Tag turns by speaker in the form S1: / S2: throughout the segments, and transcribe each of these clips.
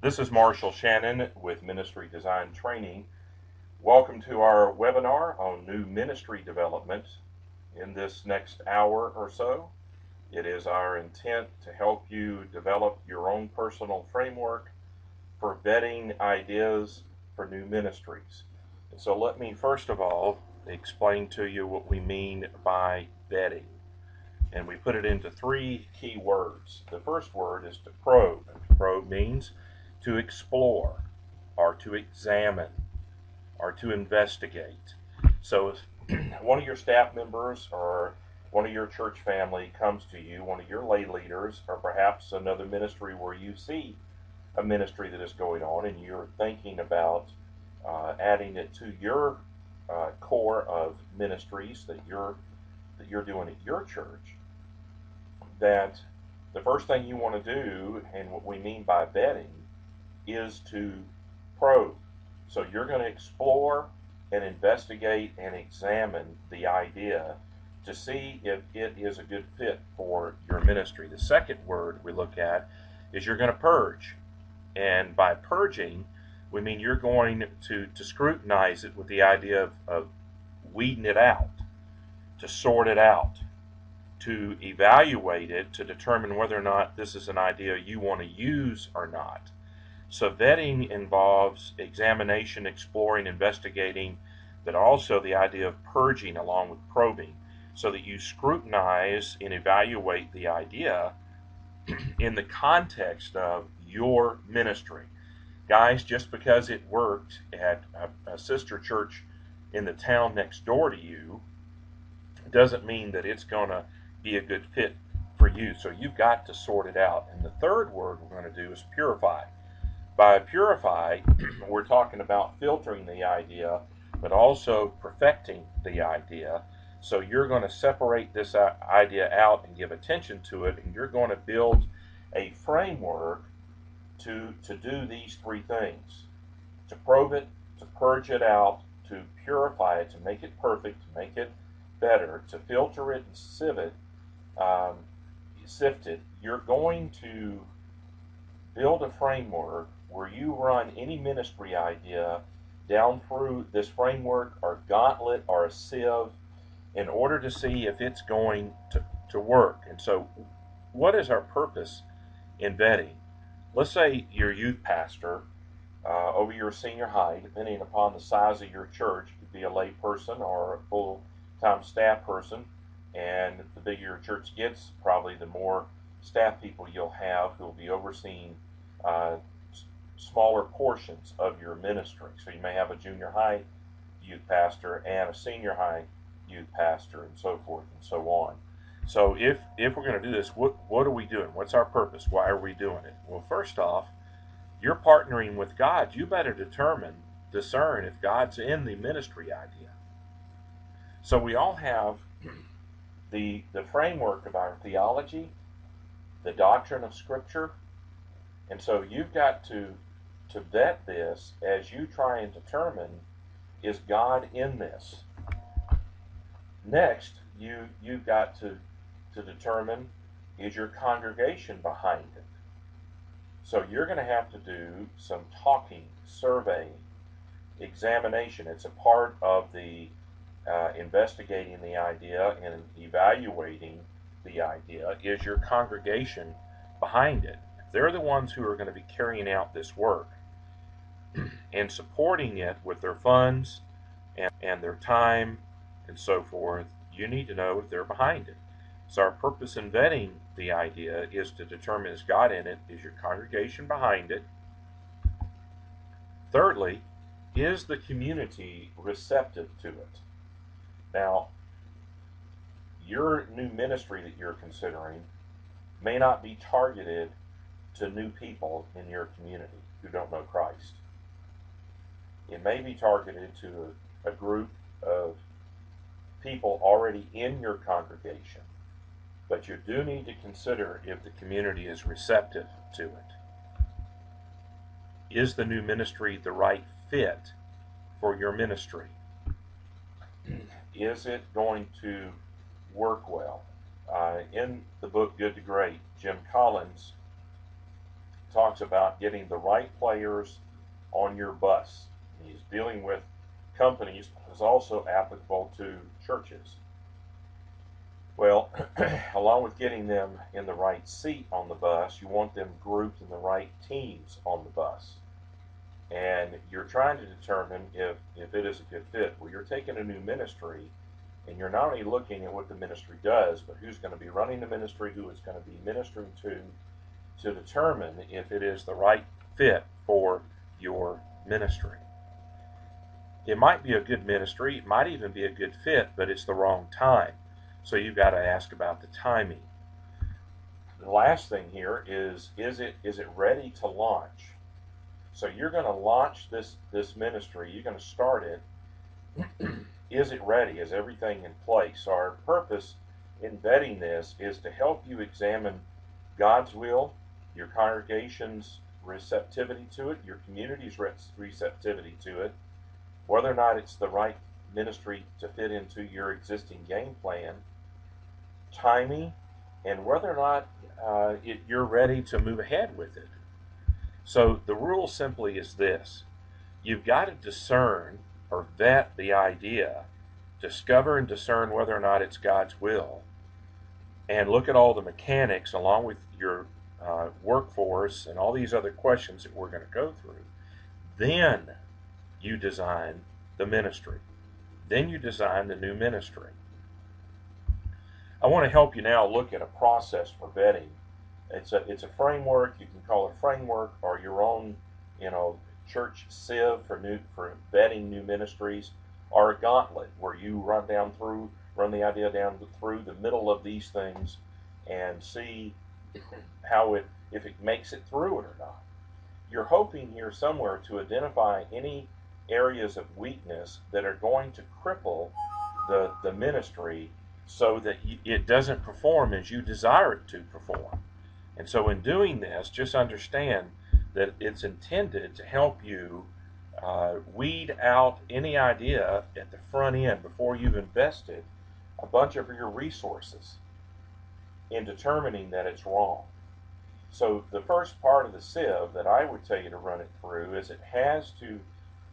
S1: This is Marshall Shannon with Ministry Design Training. Welcome to our webinar on new ministry development. In this next hour or so, it is our intent to help you develop your own personal framework for vetting ideas for new ministries. And so let me first of all explain to you what we mean by vetting. And we put it into three key words. The first word is to probe. Probe means to explore, or to examine, or to investigate. So if one of your staff members or one of your church family comes to you, one of your lay leaders, or perhaps another ministry where you see a ministry that is going on and you're thinking about adding it to your core of ministries that you're doing at your church, that the first thing you want to do, and what we mean by vetting, is to probe. So you're going to explore and investigate and examine the idea to see if it is a good fit for your ministry. The second word we look at is you're going to purge. And by purging, we mean you're going to scrutinize it with the idea of weeding it out, to sort it out, to evaluate it, to determine whether or not this is an idea you want to use or not. So vetting involves examination, exploring, investigating, but also the idea of purging along with probing, so that you scrutinize and evaluate the idea in the context of your ministry. Guys, just because it worked at a sister church in the town next door to you doesn't mean that it's going to be a good fit for you. So you've got to sort it out. And the third word we're going to do is purify. By purify, we're talking about filtering the idea, but also perfecting the idea. So you're going to separate this idea out and give attention to it, and you're going to build a framework to do these three things: to probe it, to purge it out, to purify it, to make it perfect, to make it better, to filter it and sift it. You're going to build a framework where you run any ministry idea down through this framework or gauntlet or a sieve in order to see if it's going to work. And so, what is our purpose in vetting? Let's say your youth pastor over your senior high, depending upon the size of your church, could be a lay person or a full-time staff person. And the bigger your church gets, probably the more staff people you'll have who will be overseeing uh, smaller portions of your ministry. So you may have a junior high youth pastor and a senior high youth pastor, and so forth and so on. So if we're going to do this, what are we doing? What's our purpose? Why are we doing it? Well, first off, you're partnering with God. You better discern if God's in the ministry idea. So we all have the framework of our theology, the doctrine of Scripture, and so you've got to vet this as you try and determine, is God in this? Next, you've got to determine, is your congregation behind it? So you're going to have to do some talking, surveying, examination. It's a part of the investigating the idea and evaluating the idea. Is your congregation behind it? If they're the ones who are going to be carrying out this work and supporting it with their funds and their time and so forth, you need to know if they're behind it. So our purpose in vetting the idea is to determine, is God in it? Is your congregation behind it? Thirdly, is the community receptive to it? Now, your new ministry that you're considering may not be targeted to new people in your community who don't know Christ. It may be targeted to a group of people already in your congregation, but you do need to consider if the community is receptive to it. Is the new ministry the right fit for your ministry? Is it going to work well? In the book Good to Great, Jim Collins talks about getting the right players on your bus. He's dealing with companies, is also applicable to churches. Well, along with getting them in the right seat on the bus, you want them grouped in the right teams on the bus. And you're trying to determine if it is a good fit. Well, you're taking a new ministry, and you're not only looking at what the ministry does, but who's going to be running the ministry, who it's going to be ministering to determine if it is the right fit for your ministry. It might be a good ministry, it might even be a good fit, but it's the wrong time. So you've got to ask about the timing. The last thing here is it ready to launch? So you're going to launch this ministry, you're going to start it. Is it ready? Is everything in place? So our purpose in vetting this is to help you examine God's will, your congregation's receptivity to it, your community's receptivity to it, whether or not it's the right ministry to fit into your existing game plan, timing, and whether or not you're ready to move ahead with it. So the rule simply is this: you've got to discern or vet the idea, discover and discern whether or not it's God's will, and look at all the mechanics along with your workforce and all these other questions that we're going to go through. Then you design the ministry. Then you design the new ministry. I want to help you now look at a process for vetting. It's a framework. You can call it a framework or your own, church sieve for vetting new ministries, or a gauntlet where you run the idea down through the middle of these things and see if it makes it through it or not. You're hoping here somewhere to identify any areas of weakness that are going to cripple the ministry so that it doesn't perform as you desire it to perform. And so in doing this, just understand that it's intended to help you weed out any idea at the front end before you've invested a bunch of your resources in determining that it's wrong. So the first part of the sieve that I would tell you to run it through is it has to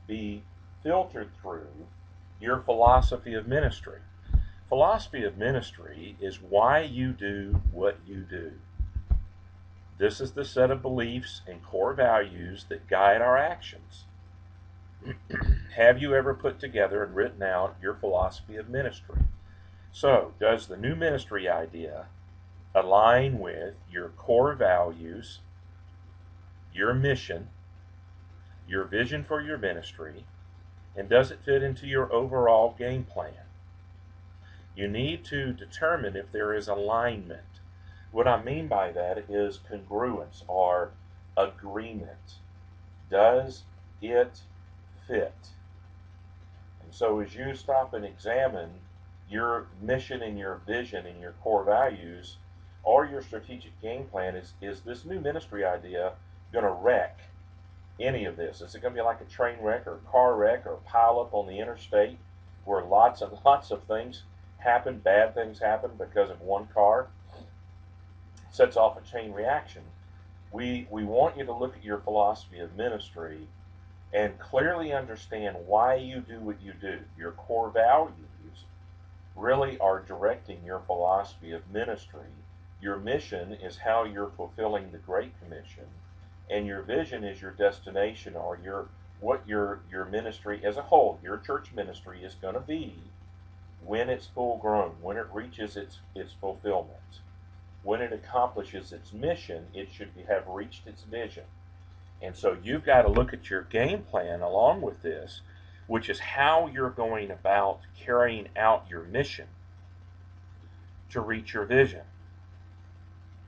S1: be filtered through your philosophy of ministry. Philosophy of ministry is why you do what you do. This is the set of beliefs and core values that guide our actions. Have you ever put together and written out your philosophy of ministry? So, does the new ministry idea align with your core values, your mission, your vision for your ministry, and does it fit into your overall game plan? You need to determine if there is alignment. What I mean by that is congruence or agreement. Does it fit? And so as you stop and examine your mission and your vision and your core values or your strategic game plan, is this new ministry idea going to wreck any of this? Is it going to be like a train wreck or a car wreck or a pileup on the interstate where lots and lots of things happen, bad things happen because of one car? It sets off a chain reaction. We want you to look at your philosophy of ministry and clearly understand why you do what you do. Your core values really are directing your philosophy of ministry. Your mission is how you're fulfilling the Great Commission, and your vision is your destination or what your ministry as a whole, your church ministry, is going to be when it's full grown, when it reaches its fulfillment. When it accomplishes its mission, it should have reached its vision. And so you've got to look at your game plan along with this, which is how you're going about carrying out your mission to reach your vision.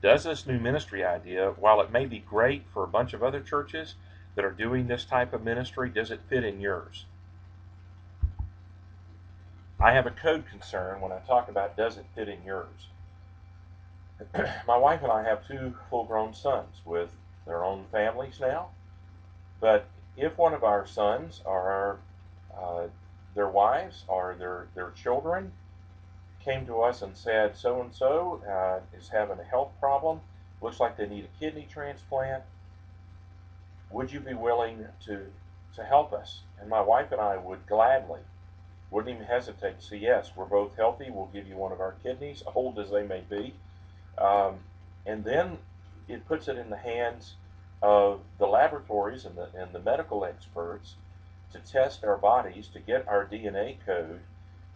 S1: Does this new ministry idea, while it may be great for a bunch of other churches that are doing this type of ministry, does it fit in yours? I have a code concern when I talk about does it fit in yours. My wife and I have two full-grown sons with their own families now. But if one of our sons or their wives or their children came to us and said, so-and-so is having a health problem, looks like they need a kidney transplant, would you be willing to help us? And my wife and I would gladly, wouldn't even hesitate to say, yes, we're both healthy, we'll give you one of our kidneys, old as they may be. Um, and then it puts it in the hands of the laboratories and the medical experts to test our bodies, to get our DNA code,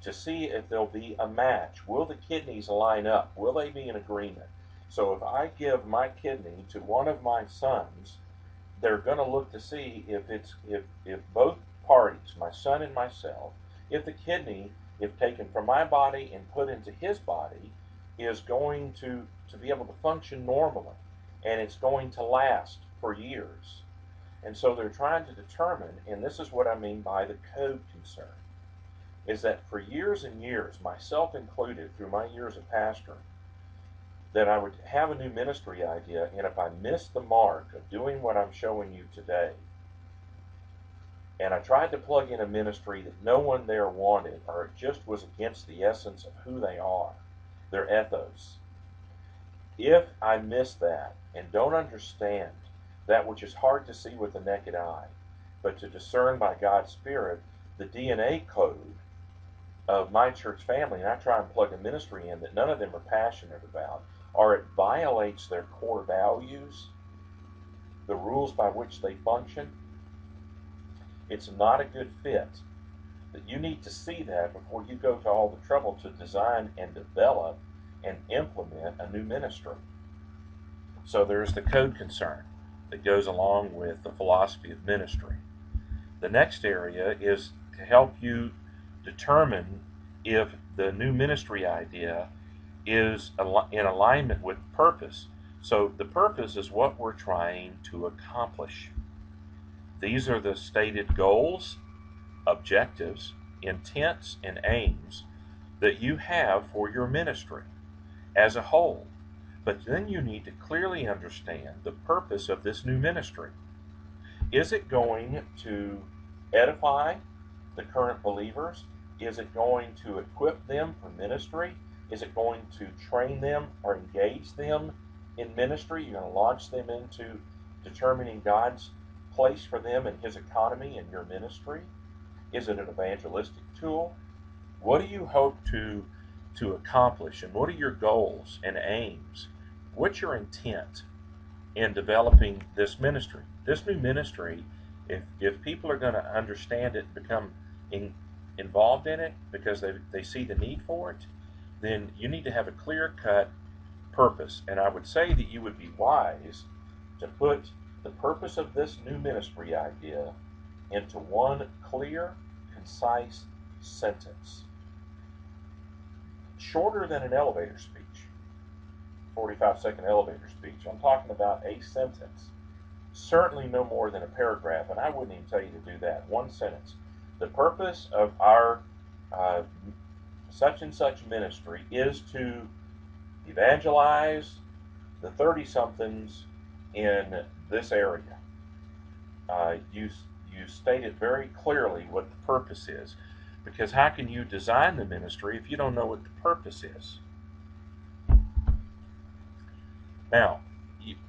S1: to see if there'll be a match. Will the kidneys line up? Will they be in agreement? So if I give my kidney to one of my sons, they're going to look to see if both parties, my son and myself, if the kidney, if taken from my body and put into his body, is going to be able to function normally, and it's going to last for years. And so they're trying to determine, and this is what I mean by the code concern, is that for years and years, myself included, through my years of pastoring, that I would have a new ministry idea, and if I missed the mark of doing what I'm showing you today, and I tried to plug in a ministry that no one there wanted, or it just was against the essence of who they are, their ethos, if I miss that and don't understand that which is hard to see with the naked eye, but to discern by God's Spirit the DNA code of my church family, and I try and plug a ministry in that none of them are passionate about, or it violates their core values, the rules by which they function, it's not a good fit. That you need to see that before you go to all the trouble to design and develop and implement a new ministry. So there's the code concern that goes along with the philosophy of ministry. The next area is to help you determine if the new ministry idea is in alignment with purpose. So the purpose is what we're trying to accomplish. These are the stated goals, objectives, intents, and aims that you have for your ministry as a whole. But then you need to clearly understand the purpose of this new ministry. Is it going to edify the current believers? Is it going to equip them for ministry? Is it going to train them or engage them in ministry? You're going to launch them into determining God's place for them in His economy and your ministry? Is it an evangelistic tool? What do you hope to accomplish, and what are your goals and aims? What's your intent in developing this ministry? This new ministry, if people are going to understand it and become involved in it because they see the need for it, then you need to have a clear-cut purpose. And I would say that you would be wise to put the purpose of this new ministry idea into one clear, concise sentence. Shorter than an elevator speech, 45-second elevator speech. I'm talking about a sentence. Certainly no more than a paragraph, and I wouldn't even tell you to do that. One sentence. The purpose of our such and such ministry is to evangelize the 30-somethings in this area. You state it very clearly what the purpose is, because how can you design the ministry if you don't know what the purpose is? Now,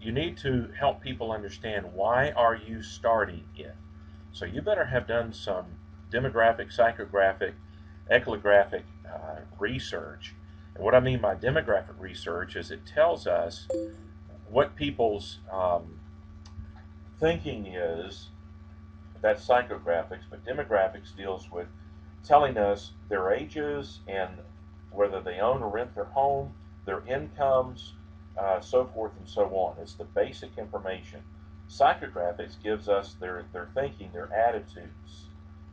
S1: you need to help people understand, why are you starting it? So you better have done some demographic, psychographic, ecographic research. And what I mean by demographic research is it tells us what people's thinking is. That's psychographics, but demographics deals with telling us their ages and whether they own or rent their home, their incomes, so forth and so on. It's the basic information. Psychographics gives us their thinking, their attitudes,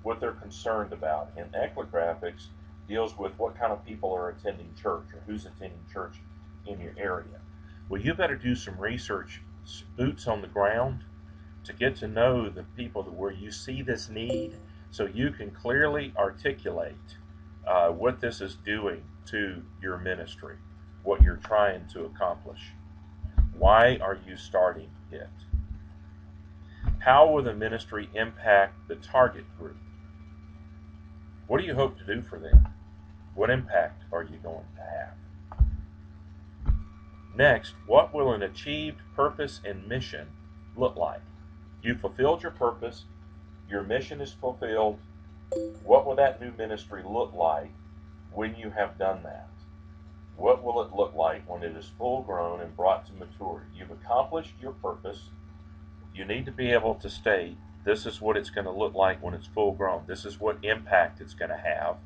S1: what they're concerned about. And ecographics deals with what kind of people are attending church, or who's attending church in your area. Well, you better do some research, boots on the ground, to get to know the people where you see this need, so you can clearly articulate what this is doing to your ministry, what you're trying to accomplish. Why are you starting it? How will the ministry impact the target group? What do you hope to do for them? What impact are you going to have? Next, what will an achieved purpose and mission look like? You fulfilled your purpose, your mission is fulfilled. What will that new ministry look like when you have done that? What will it look like when it is full grown and brought to maturity? You've accomplished your purpose. You need to be able to state, this is what it's going to look like when it's full grown. This is what impact it's going to have.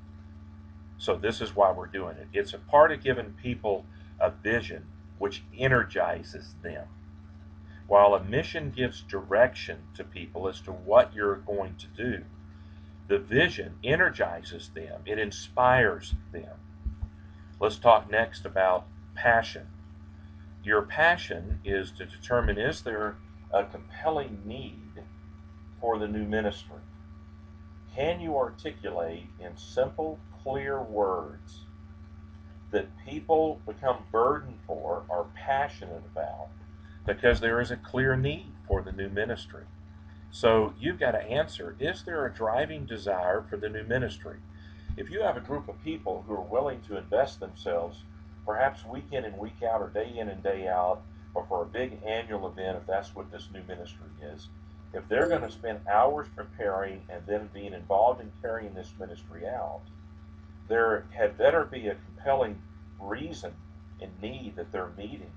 S1: So this is why we're doing it. It's a part of giving people a vision which energizes them. While a mission gives direction to people as to what you're going to do, the vision energizes them. It inspires them. Let's talk next about passion. Your passion is to determine, is there a compelling need for the new ministry? Can you articulate in simple, clear words that people become burdened for, are passionate about, because there is a clear need for the new ministry? So you've got to answer, is there a driving desire for the new ministry? If you have a group of people who are willing to invest themselves, perhaps week in and week out, or day in and day out, or for a big annual event, if that's what this new ministry is, if they're going to spend hours preparing and then being involved in carrying this ministry out, there had better be a compelling reason and need that they're meeting,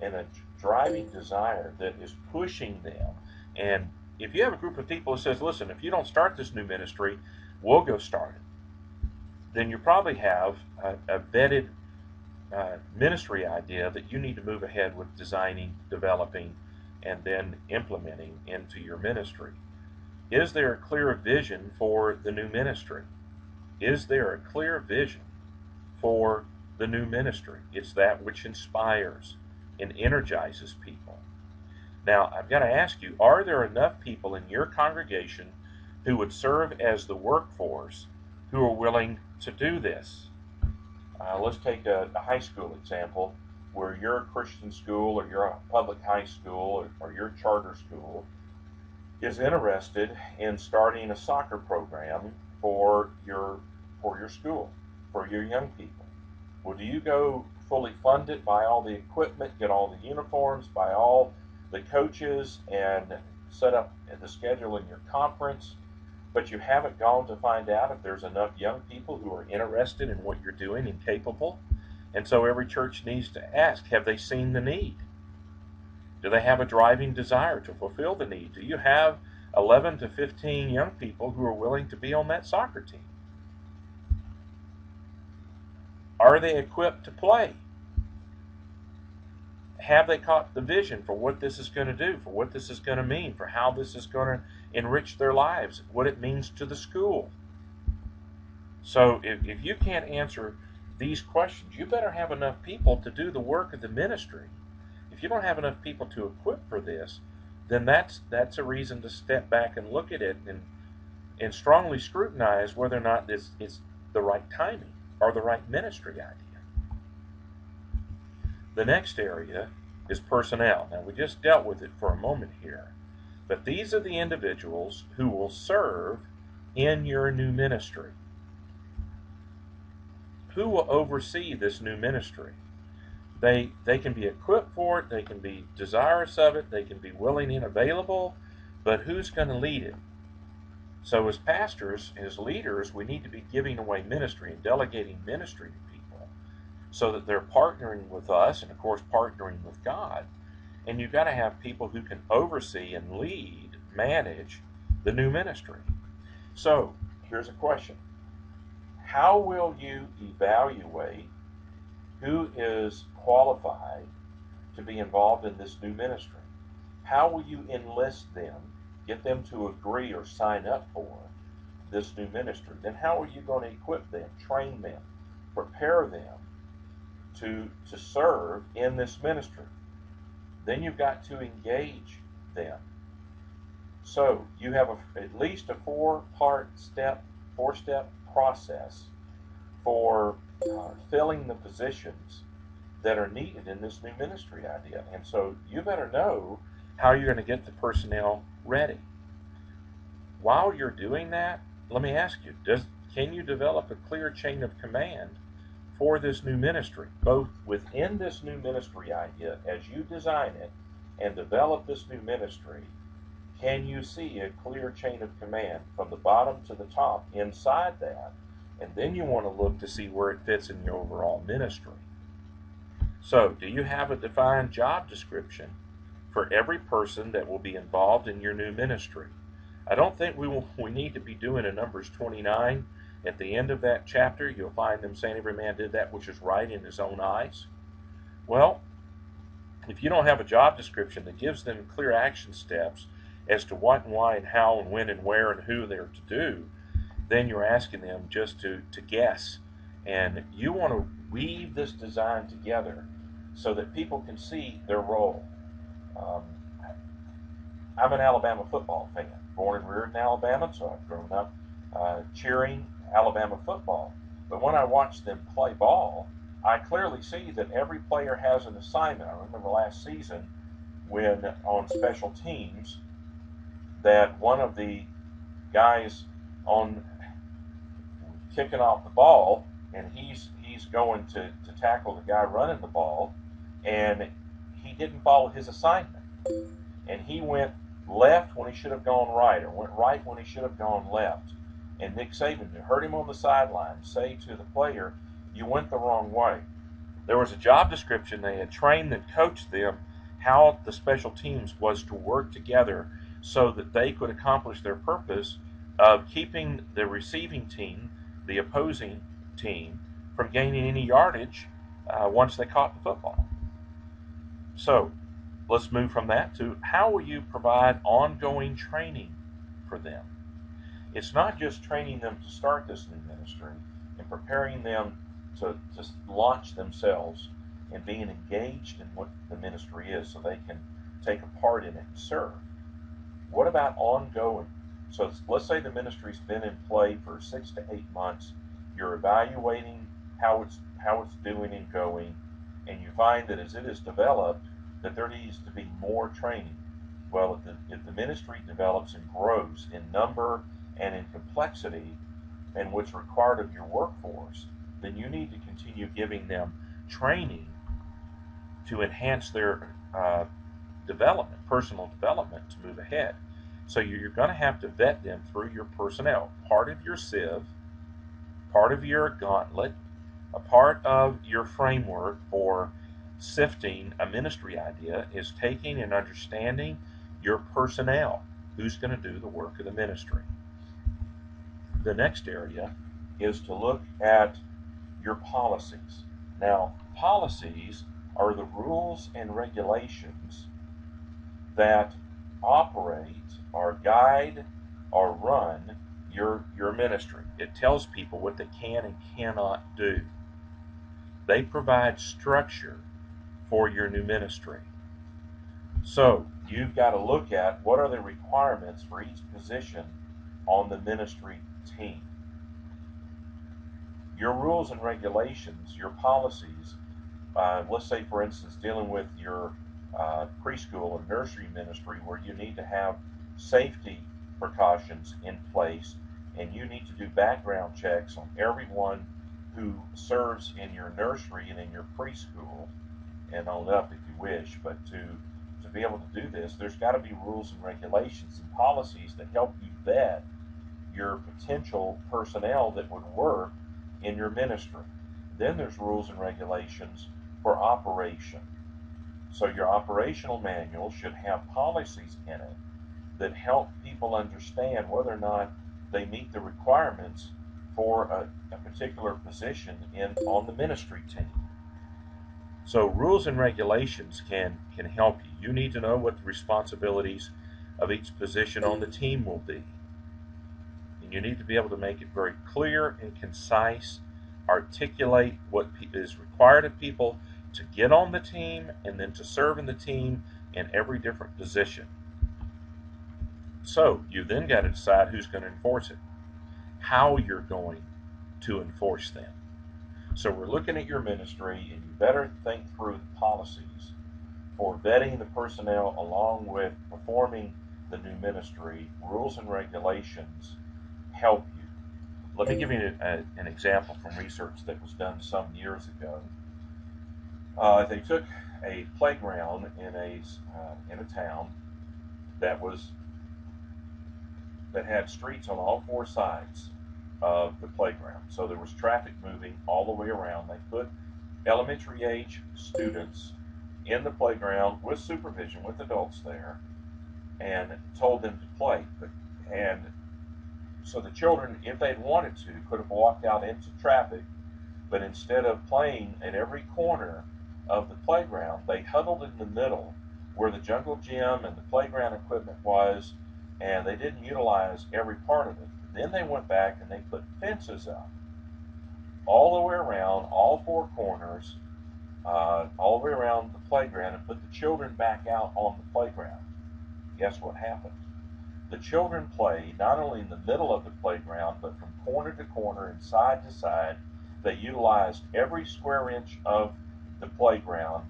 S1: and a driving desire that is pushing them. And if you have a group of people who says, listen, if you don't start this new ministry, we'll go start it, then you probably have a vetted ministry idea that you need to move ahead with designing, developing, and then implementing into your ministry. Is there a clear vision for the new ministry? Is there a clear vision for the new ministry? It's that which inspires and energizes people. Now, I've got to ask you, are there enough people in your congregation who would serve as the workforce who are willing to do this? Let's take a high school example, where your Christian school or your public high school or your charter school is interested in starting a soccer program for your school, for your young people. Well, do you go fully fund it, buy all the equipment, get all the uniforms, buy all the coaches, and set up the schedule in your conference, but you haven't gone to find out if there's enough young people who are interested in what you're doing and capable? And so every church needs to ask, have they seen the need? Do they have a driving desire to fulfill the need? Do you have 11 to 15 young people who are willing to be on that soccer team? Are they equipped to play? Have they caught the vision for what this is going to do, for what this is going to mean, for how this is going to enrich their lives, what it means to the school? So if you can't answer these questions, you better have enough people to do the work of the ministry. If you don't have enough people to equip for this, then that's a reason to step back and look at it and strongly scrutinize whether or not it's the right timing or the right ministry idea. The next area is personnel. Now, we just dealt with it for a moment here, but these are the individuals who will serve in your new ministry. Who will oversee this new ministry? They can be equipped for it, they can be desirous of it, they can be willing and available, but who's going to lead it? So as pastors, as leaders, we need to be giving away ministry and delegating ministry to people so that they're partnering with us and, of course, partnering with God. And you've got to have people who can oversee and lead, manage the new ministry. So here's a question. How will you evaluate who is qualified to be involved in this new ministry? How will you enlist them, get them to agree or sign up for this new ministry? Then how are you going to equip them, train them, prepare them to serve in this ministry? Then you've got to engage them. So you have at least a four-step process for filling the positions that are needed in this new ministry idea. And so you better know how you're going to get the personnel ready. While you're doing that, let me ask you, can you develop a clear chain of command for this new ministry, both within this new ministry idea as you design it and develop this new ministry? Can you see a clear chain of command from the bottom to the top inside that? And then you want to look to see where it fits in your overall ministry. So, do you have a defined job description for every person that will be involved in your new ministry? I don't think we need to be doing a Numbers 29. At the end of that chapter, you'll find them saying every man did that which is right in his own eyes. Well, if you don't have a job description that gives them clear action steps as to what and why and how and when and where and who they're to do, then you're asking them just to guess. And you want to weave this design together so that people can see their role. Um, I'm an Alabama football fan, born and reared in Alabama, so I've grown up cheering Alabama football. But when I watch them play ball, I clearly see that every player has an assignment. I remember last season when on special teams that one of the guys on kicking off the ball, and he's going to tackle the guy running the ball, and he didn't follow his assignment, and he went left when he should have gone right, or went right when he should have gone left. And Nick Saban heard him on the sideline say to the player, "You went the wrong way." There was a job description. They had trained and coached them how the special teams was to work together so that they could accomplish their purpose of keeping the receiving team, the opposing team, from gaining any yardage once they caught the football. So let's move from that to how will you provide ongoing training for them? It's not just training them to start this new ministry and preparing them to launch themselves and being engaged in what the ministry is so they can take a part in it and serve. What about ongoing? So let's say the ministry's been in play for 6 to 8 months. You're evaluating how it's doing and going, and you find that as it is developed, that there needs to be more training. Well, if the ministry develops and grows in number and in complexity and what's required of your workforce, then you need to continue giving them training to enhance their development, personal development, to move ahead. So you're going to have to vet them through your personnel. Part of your sieve, part of your gauntlet, a part of your framework for sifting a ministry idea is taking and understanding your personnel, who's going to do the work of the ministry. The next area is to look at your policies. Now, policies are the rules and regulations that operate or guide or run your ministry. It tells people what they can and cannot do. They provide structure for your new ministry. So you've got to look at what are the requirements for each position on the ministry team. Your rules and regulations, your policies, let's say for instance dealing with your preschool and nursery ministry where you need to have safety precautions in place and you need to do background checks on everyone who serves in your nursery and in your preschool and on up if you wish, but to be able to do this, there's got to be rules and regulations and policies that help you vet your potential personnel that would work in your ministry. Then there's rules and regulations for operation. So your operational manual should have policies in it that help people understand whether or not they meet the requirements for a particular position on the ministry team. So rules and regulations can help you. You need to know what the responsibilities of each position on the team will be. And you need to be able to make it very clear and concise, articulate what is required of people to get on the team and then to serve in the team in every different position. So you then got to decide who's going to enforce it, how you're going to enforce them. So we're looking at your ministry, and you better think through the policies for vetting the personnel along with performing the new ministry. Rules and regulations help you. Let me give you an example from research that was done some years ago. They took a playground in a town that was that had streets on all four sides of the playground. So there was traffic moving all the way around. They put elementary age students in the playground with supervision, with adults there, and told them to play. And so the children, if they'd wanted to, could have walked out into traffic, but instead of playing at every corner of the playground, they huddled in the middle where the jungle gym and the playground equipment was, and they didn't utilize every part of it. Then they went back and they put fences up all the way around, all four corners, all the way around the playground, and put the children back out on the playground. Guess what happened? The children played not only in the middle of the playground, but from corner to corner and side to side. They utilized every square inch of the playground,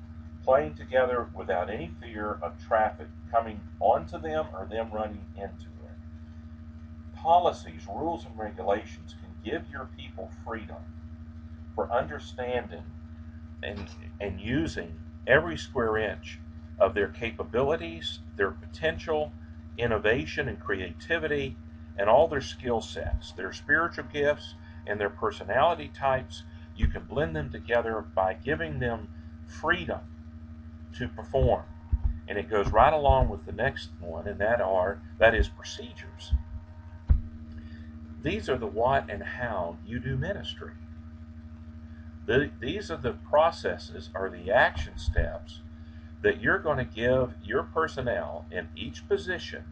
S1: playing together without any fear of traffic coming onto them or them running into it. Policies, rules, and regulations can give your people freedom for understanding and using every square inch of their capabilities, their potential, innovation and creativity, and all their skill sets, their spiritual gifts and their personality types. You can blend them together by giving them freedom to perform. And it goes right along with the next one, and that is procedures. These are the what and how you do ministry. These are the processes or the action steps that you're going to give your personnel in each position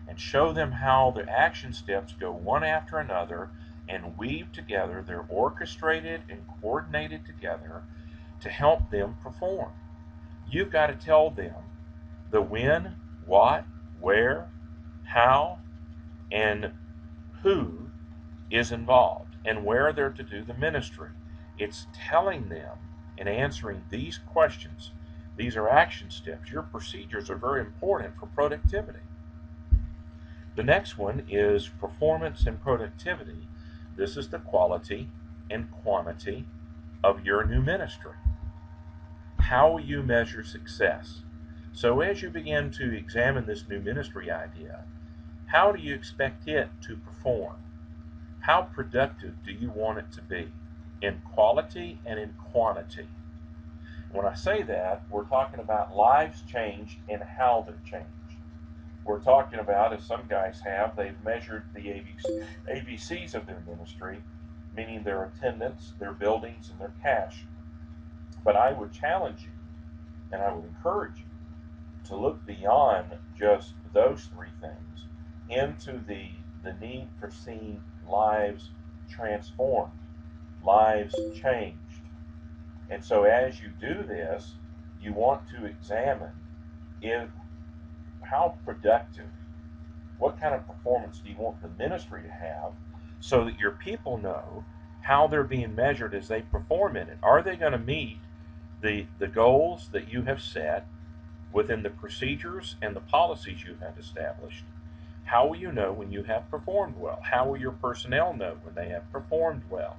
S1: and show them how the action steps go one after another and weave together. They're orchestrated and coordinated together to help them perform. You've got to tell them the when, what, where, how, and who is involved and where they're to do the ministry. It's telling them and answering these questions. These are action steps. Your procedures are very important for productivity. The next one is performance and productivity. This is the quality and quantity of your new ministry. How will you measure success? So as you begin to examine this new ministry idea, how do you expect it to perform? How productive do you want it to be in quality and in quantity? When I say that, we're talking about lives changed and how they're changed. We're talking about, as some guys have, they've measured the ABCs of their ministry, meaning their attendance, their buildings, and their cash. But I would challenge you, and I would encourage you, to look beyond just those three things into the need for seeing lives transformed, lives changed. And so as you do this, you want to examine how productive, what kind of performance do you want the ministry to have, so that your people know how they're being measured as they perform in it. Are they going to meet the goals that you have set within the procedures and the policies you have established? How will you know when you have performed well? How will your personnel know when they have performed well?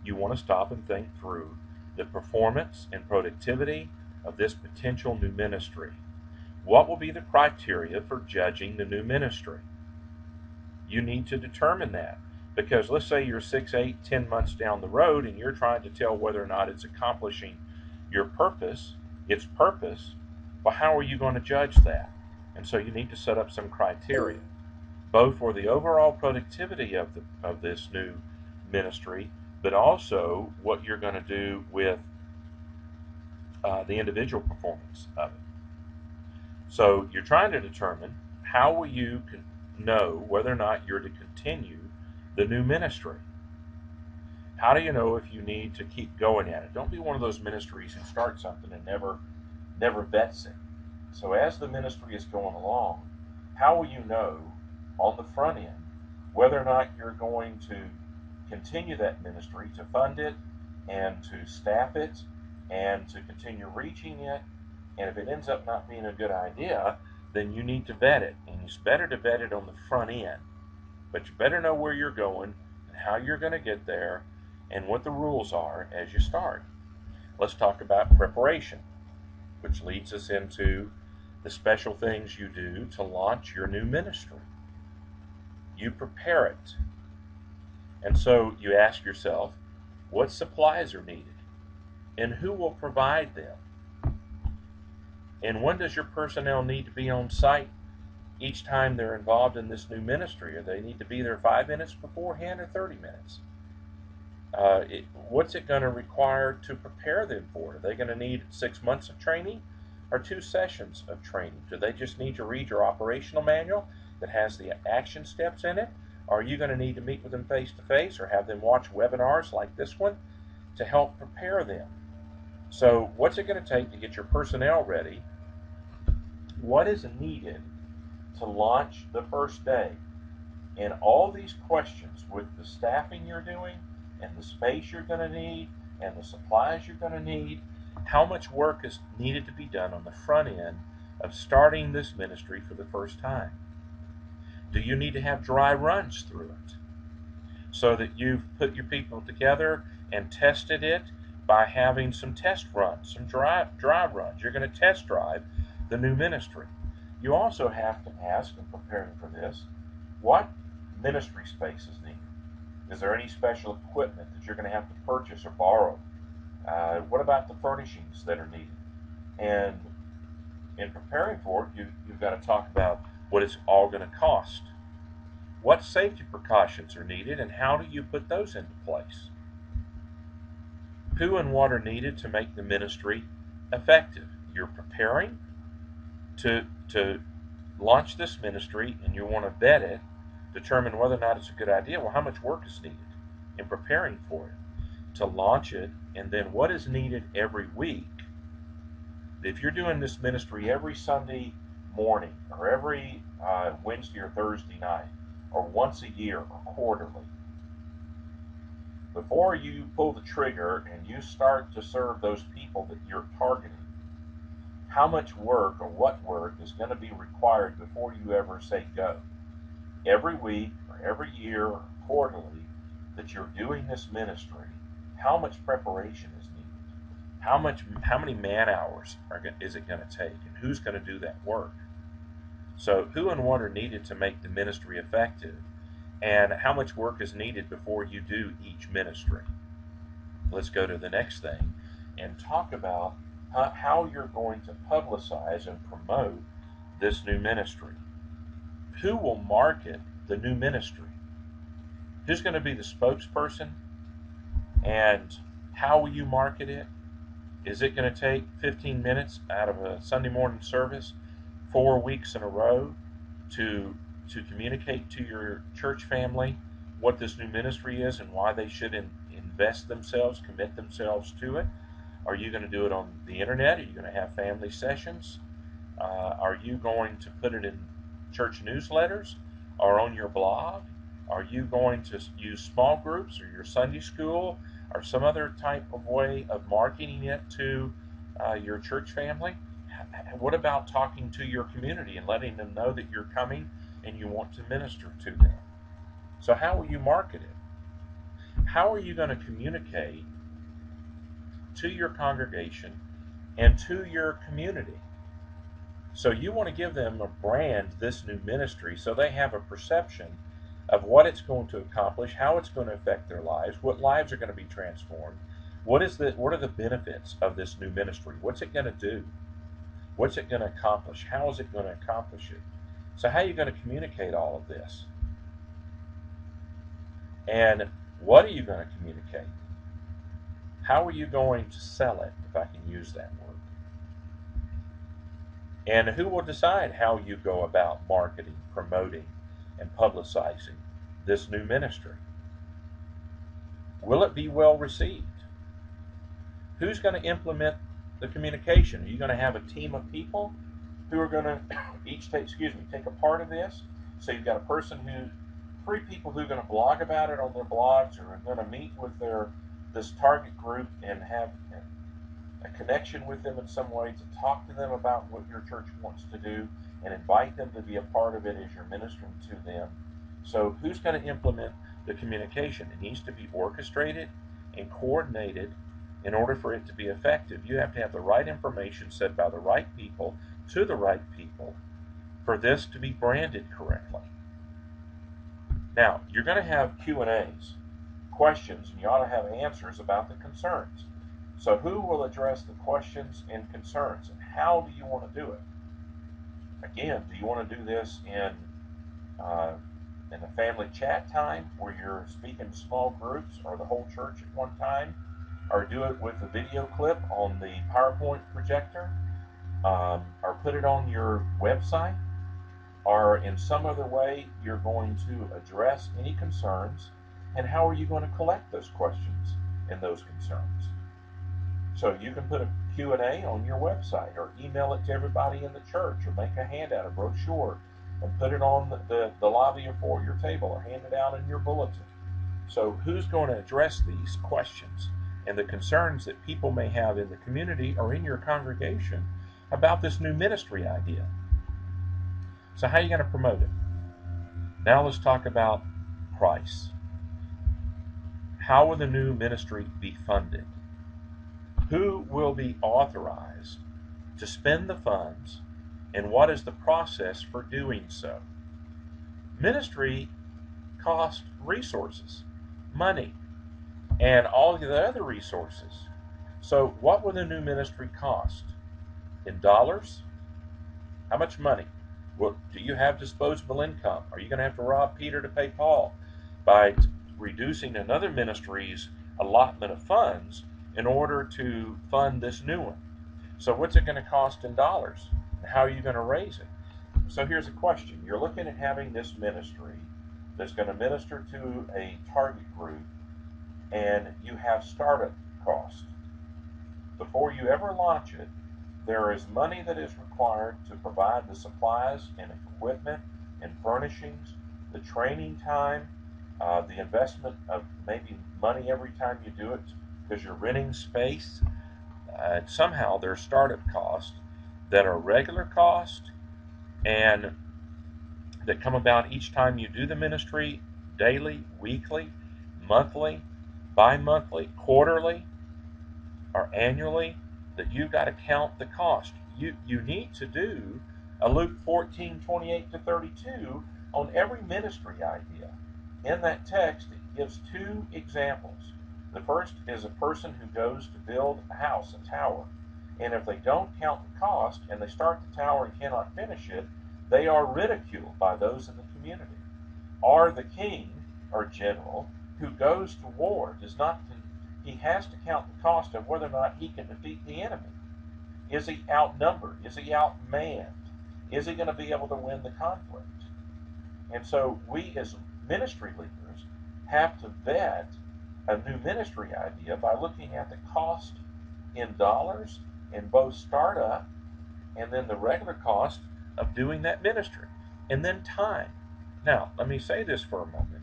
S1: You want to stop and think through the performance and productivity of this potential new ministry. What will be the criteria for judging the new ministry? You need to determine that, because let's say you're 6, 8, 10 months down the road and you're trying to tell whether or not it's accomplishing your purpose, its purpose. Well, how are you going to judge that? And so you need to set up some criteria, both for the overall productivity of this new ministry, but also what you're going to do with the individual performance of it. So you're trying to determine how will you know whether or not you're to continue the new ministry. How do you know if you need to keep going at it? Don't be one of those ministries who start something and never vets it. So as the ministry is going along, how will you know on the front end whether or not you're going to continue that ministry, to fund it and to staff it and to continue reaching it? And if it ends up not being a good idea, then you need to vet it. And it's better to vet it on the front end. But you better know where you're going and how you're going to get there and what the rules are as you start. Let's talk about preparation, which leads us into the special things you do to launch your new ministry. You prepare it. And so you ask yourself, what supplies are needed? And who will provide them? And when does your personnel need to be on site each time they're involved in this new ministry? Or they need to be there 5 minutes beforehand or 30 minutes? What's it going to require to prepare them for? Are they going to need 6 months of training or 2 sessions of training? Do they just need to read your operational manual that has the action steps in it? Or are you going to need to meet with them face to face or have them watch webinars like this one to help prepare them? So what's it going to take to get your personnel ready? What is needed to launch the first day? And all these questions with the staffing you're doing and the space you're going to need and the supplies you're going to need, how much work is needed to be done on the front end of starting this ministry for the first time? Do you need to have dry runs through it so that you've put your people together and tested it by having some test runs, some dry runs? You're going to test drive the new ministry. You also have to ask, in preparing for this, what ministry space is needed? Is there any special equipment that you're going to have to purchase or borrow? What about the furnishings that are needed? And in preparing for it, you've got to talk about what it's all going to cost. What safety precautions are needed and how do you put those into place? Who and what are needed to make the ministry effective? You're preparing to launch this ministry and you want to vet it, determine whether or not it's a good idea. Well, how much work is needed in preparing for it to launch it, and then what is needed every week? If you're doing this ministry every Sunday morning or every Wednesday or Thursday night or once a year or quarterly, before you pull the trigger and you start to serve those people that you're targeting, how much work or what work is going to be required before you ever say go? Every week or every year or quarterly that you're doing this ministry, how much preparation is needed? How many man hours is it going to take, and who's going to do that work? So who and what are needed to make the ministry effective, and how much work is needed before you do each ministry? Let's go to the next thing and talk about how you're going to publicize and promote this new ministry. Who will market the new ministry? Who's going to be the spokesperson? And how will you market it? Is it going to take 15 minutes out of a Sunday morning service 4 weeks in a row to communicate to your church family what this new ministry is and why they should invest themselves, commit themselves to it? Are you going to do it on the internet? Are you going to have family sessions? Are you going to put it in church newsletters or on your blog? Are you going to use small groups or your Sunday school or some other type of way of marketing it to your church family? What about talking to your community and letting them know that you're coming and you want to minister to them? So how will you market it? How are you going to communicate to your congregation and to your community? So you want to give them a brand, this new ministry, so they have a perception of what it's going to accomplish, how it's going to affect their lives, what lives are going to be transformed, what are the benefits of this new ministry, what's it going to do, what's it going to accomplish, how is it going to accomplish it? So how are you going to communicate all of this? And what are you going to communicate? How are you going to sell it, if I can use that word? And who will decide how you go about marketing, promoting, and publicizing this new ministry? Will it be well received? Who's going to implement the communication? Are you going to have a team of people who are going to each take a part of this? So you've got a person three people who are going to blog about it on their blogs, or are going to meet with this target group and have a connection with them in some way to talk to them about what your church wants to do and invite them to be a part of it as you're ministering to them. So who's going to implement the communication? It needs to be orchestrated and coordinated in order for it to be effective. You have to have the right information said by the right people to the right people for this to be branded correctly. Now, you're going to have Q&As, questions, and you ought to have answers about the concerns. So who will address the questions and concerns, and how do you want to do it? Again, do you want to do this uh, in a family chat time where you're speaking to small groups or the whole church at one time, or do it with a video clip on the PowerPoint projector, or put it on your website, or in some other way you're going to address any concerns, and how are you going to collect those questions and those concerns? So you can put a Q&A on your website, or email it to everybody in the church, or make a handout, a brochure, and put it on the lobby or foyer table, or hand it out in your bulletin. So who's going to address these questions and the concerns that people may have in the community or in your congregation about this new ministry idea? So how are you going to promote it? Now let's talk about price. How will the new ministry be funded? Who will be authorized to spend the funds, and what is the process for doing so? Ministry costs resources, money, and all of the other resources. So what will the new ministry cost? In dollars? How much money? Well, do you have disposable income? Are you going to have to rob Peter to pay Paul by reducing another ministry's allotment of funds in order to fund this new one? So what's it going to cost in dollars? How are you going to raise it? So here's a question. You're looking at having this ministry that's going to minister to a target group, and you have startup cost. Before you ever launch it, there is money that is required to provide the supplies and equipment and furnishings, the training time, the investment of maybe money every time you do it because you're renting space. Somehow there's startup costs that are regular costs and that come about each time you do the ministry, daily, weekly, monthly, bi-monthly, quarterly, or annually, that you've got to count the cost. You need to do a Luke 14:28-32 on every ministry idea. In that text, it gives two examples. The first is a person who goes to build a house, a tower, and if they don't count the cost and they start the tower and cannot finish it, they are ridiculed by those in the community. Or the king or general who goes to war does not he has to count the cost of whether or not he can defeat the enemy. Is he outnumbered? Is he outmanned? Is he going to be able to win the conflict? And so we as ministry leaders have to vet a new ministry idea by looking at the cost in dollars in both startup and then the regular cost of doing that ministry, and then time. Now, let me say this for a moment,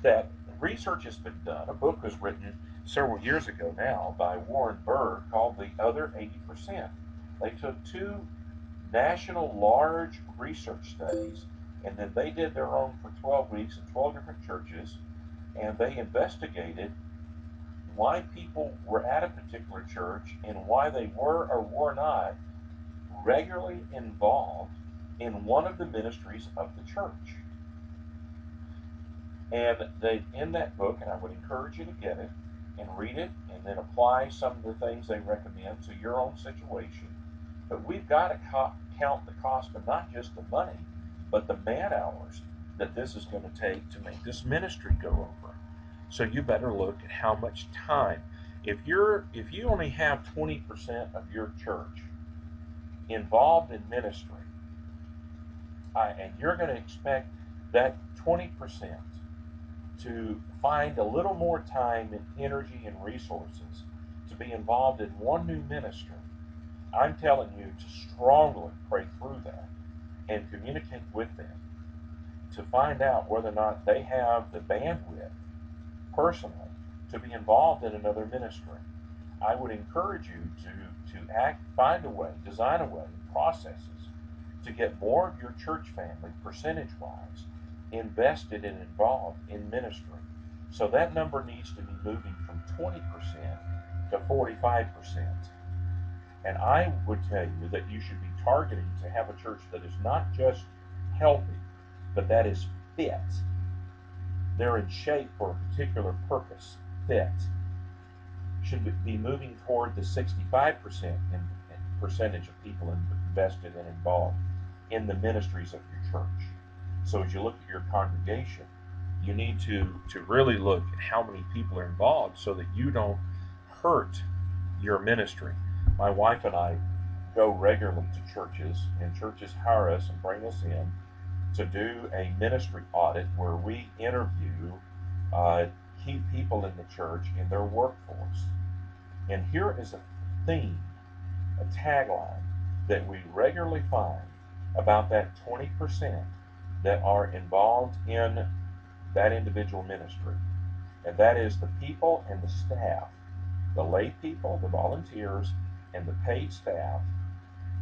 S1: that research has been done. A book was written several years ago now by Warren Berg called The Other 80%. They took two national large research studies, and then they did their own for 12 weeks in 12 different churches, and they investigated why people were at a particular church and why they were or were not regularly involved in one of the ministries of the church. And they, in that book, and I would encourage you to get it and read it and then apply some of the things they recommend to your own situation. But we've got to count the cost of not just the money, but the man hours that this is going to take to make this ministry go over. So you better look at how much time. If you only have 20% of your church involved in ministry, and you're going to expect that 20% to find a little more time and energy and resources to be involved in one new ministry, I'm telling you to strongly pray through that and communicate with them to find out whether or not they have the bandwidth personally to be involved in another ministry. I would encourage you to find a way, design a way, processes to get more of your church family, percentage-wise, invested and involved in ministry. So that number needs to be moving from 20% to 45%. And I would tell you that you should be targeting to have a church that is not just healthy, but that is fit they're in shape for a particular purpose, fit, should be moving toward the 65% in percentage of people invested and involved in the ministries of your church. So as you look at your congregation, you need to really look at how many people are involved so that you don't hurt your ministry. My wife and I go regularly to churches, and churches hire us and bring us in to do a ministry audit where we interview key people in the church in their workforce. And here is a theme, a tagline that we regularly find about that 20% that are involved in that individual ministry. And that is the people and the staff, the lay people, the volunteers, and the paid staff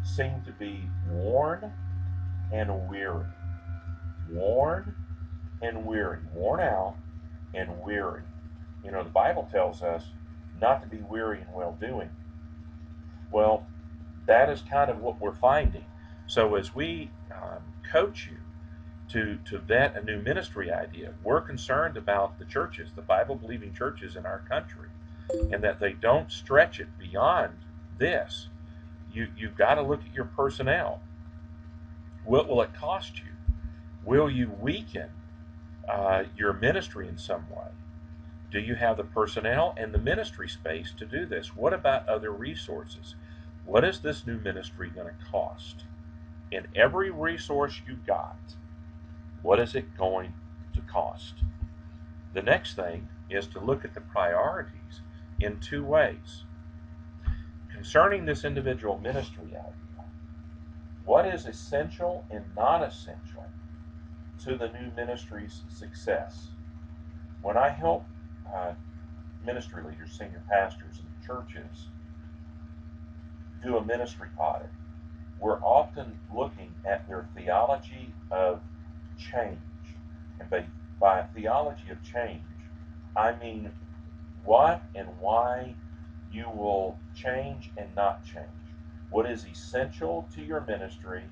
S1: seem to be worn and weary. Worn and weary. Worn out and weary. You know, the Bible tells us not to be weary in well doing. Well, that is kind of what we're finding. So as we coach you to vet a new ministry idea, we're concerned about the churches, the Bible-believing churches in our country, and that they don't stretch it beyond this. You've got to look at your personnel. What will it cost you? Will you weaken your ministry in some way? Do you have the personnel and the ministry space to do this? What about other resources? What is this new ministry going to cost? In every resource you got, what is it going to cost? The next thing is to look at the priorities in two ways. Concerning this individual ministry idea, what is essential and non-essential to the new ministry's success? When I help ministry leaders, senior pastors, and churches do a ministry audit, we're often looking at their theology of change. And by theology of change, I mean what and why you will change and not change. What is essential to your ministry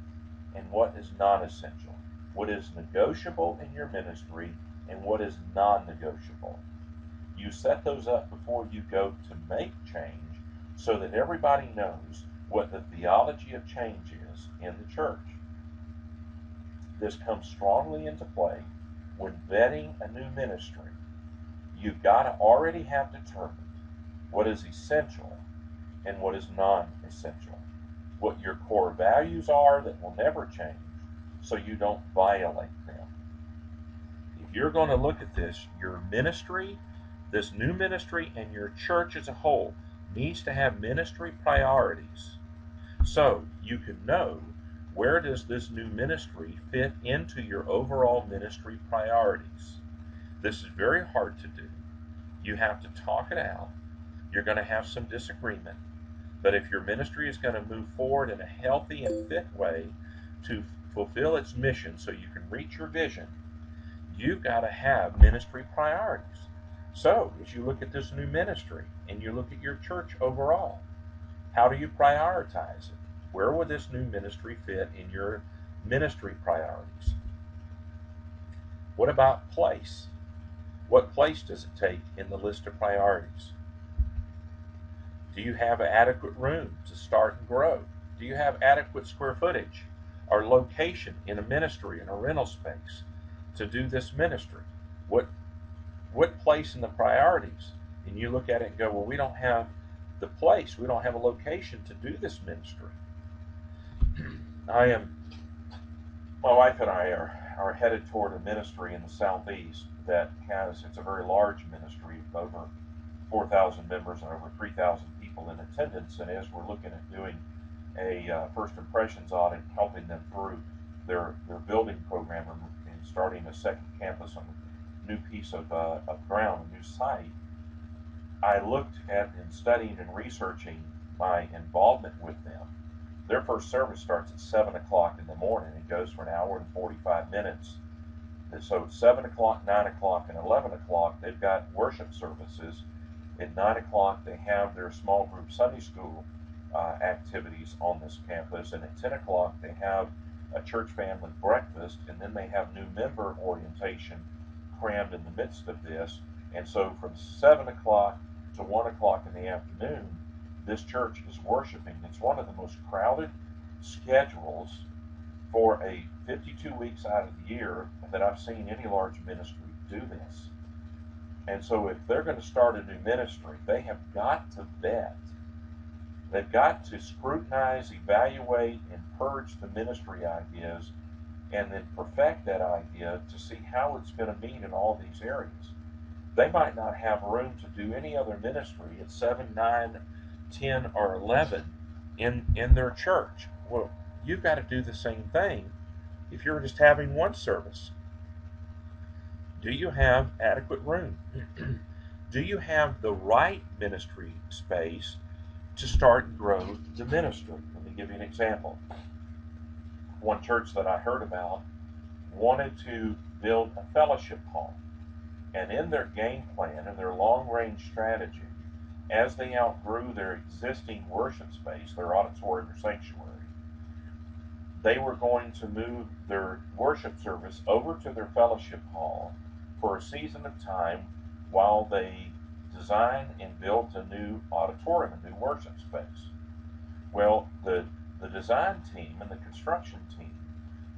S1: and what is non-essential. What is negotiable in your ministry and what is non-negotiable. You set those up before you go to make change so that everybody knows what the theology of change is in the church. This comes strongly into play when vetting a new ministry. You've got to already have determined what is essential and what is non-essential. What your core values are that will never change so you don't violate them. If you're going to look at this, your ministry, this new ministry, and your church as a whole needs to have ministry priorities so you can know where does this new ministry fit into your overall ministry priorities. This is very hard to do. You have to talk it out. You're going to have some disagreement. But if your ministry is going to move forward in a healthy and fit way to fulfill its mission so you can reach your vision, you've got to have ministry priorities. So, as you look at this new ministry and you look at your church overall, how do you prioritize it? Where would this new ministry fit in your ministry priorities? What about place? What place does it take in the list of priorities? Do you have adequate room to start and grow? Do you have adequate square footage or location in a ministry, in a rental space to do this ministry? What place in the priorities? And you look at it and go, well, we don't have the place. We don't have a location to do this ministry. My wife and I are headed toward a ministry in the southeast that it's a very large ministry of over 4,000 members and over 3,000 people in attendance. And as we're looking at doing a first impressions audit, helping them through their building program and starting a second campus on a new piece of ground, a new site, I looked at and studying and researching my involvement with them. Their first service starts at 7 o'clock in the morning and goes for an hour and 45 minutes. And so 7 o'clock, 9 o'clock, and 11 o'clock, they've got worship services. At 9 o'clock, they have their small group Sunday school activities on this campus. And at 10 o'clock, they have a church family breakfast. And then they have new member orientation crammed in the midst of this. And so from 7 o'clock to 1 o'clock in the afternoon, this church is worshiping. It's one of the most crowded schedules for a 52 weeks out of the year that I've seen any large ministry do this. And so if they're going to start a new ministry, they have got to vet. They've got to scrutinize, evaluate, and purge the ministry ideas, and then perfect that idea to see how it's going to meet in all these areas. They might not have room to do any other ministry at 7, 9, 10, or 11 in their church. Well, you've got to do the same thing if you're just having one service. Do you have adequate room? Do you have the right ministry space to start and grow the ministry? Let me give you an example. One church that I heard about wanted to build a fellowship hall. And in their game plan and their long-range strategy, as they outgrew their existing worship space, their auditorium or sanctuary, they were going to move their worship service over to their fellowship hall for a season of time while they designed and built a new auditorium, a new worship space. Well, the design team and the construction team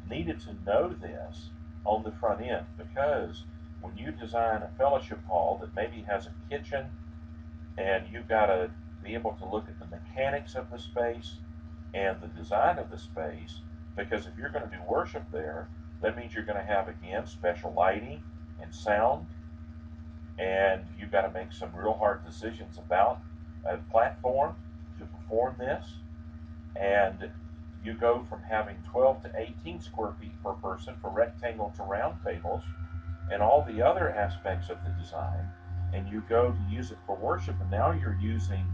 S1: needed to know this on the front end, because when you design a fellowship hall that maybe has a kitchen, and you've got to be able to look at the mechanics of the space and the design of the space, because if you're going to do worship there, that means you're going to have, again, special lighting and sound, and you've got to make some real hard decisions about a platform to perform this. And you go from having 12 to 18 square feet per person for rectangle to round tables and all the other aspects of the design, and you go to use it for worship, and now you're using